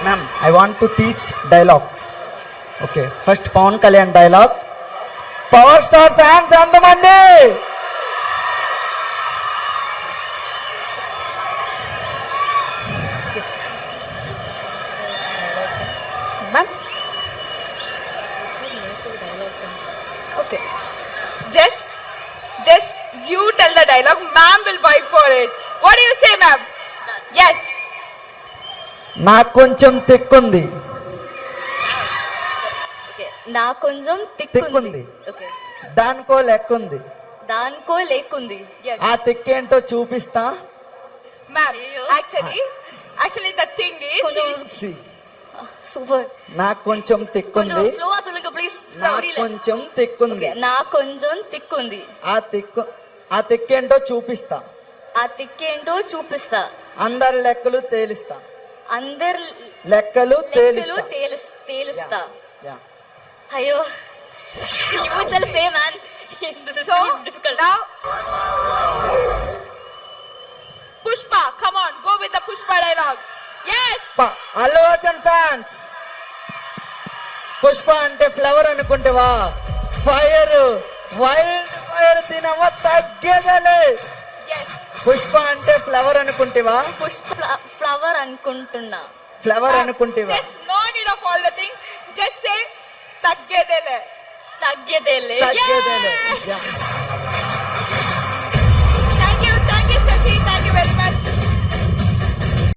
Ma'am, I want to teach dialogues. Okay, first Pawan Kalyan dialogue. Power Star fans ఎంతమంది? Ma'am? Okay. Just you tell the dialogue. Ma'am will fight for it. What do you say, ma'am? Yes. నాకు కొంచెం తిక్కుంది. Okay నా కొంచెం తిక్కుంది. Okay దానికో లెక్కుంది. దానికో లేకుంది. Yes. ఆ తిక్కేంటో చూపిస్తా. Ma'am, Ayyo. actually the thing is, కొంచెం See, సూపర్ నాకు కొంచెం కొంచెం తిక్కుంది. స్లోగా சொல்லுங்க ప్లీజ్. నాకు కొంచెం తిక్కుంది. ఓకే నా కొంచెం తిక్కుంది. ఆ తిక్కేంటో చూపిస్తా. ఆ తిక్కేంటో చూపిస్తా. అందరి లెక్కలు తేలిస్తా. అందరి లెక్కలు లెక్కలు తేలిస్తా. తేలిస్తా. Yeah. అయ్యో you itself say man this is so too difficult. now Pushpa, come on, go with the Pushpa dialogue. Yes. Allu Arjun fans, Pushpa అంటే ఫ్లవర్ అనుకుంటేవా? ఫైర్, వైల్డ్ ఫైర్ తినవ తగ్గేదలే. Yes. పుష్ప అంటే ఫ్లవర్ అనుకుంటేవా? పుష్ప ఫ్లవర్ అనుకుంటున్నా. ఫ్లవర్ అనుకుంటేవా? Just no need of all the things. Just say taggedele. తగ్గేదేలే. తగ్గేదలే. Yeah.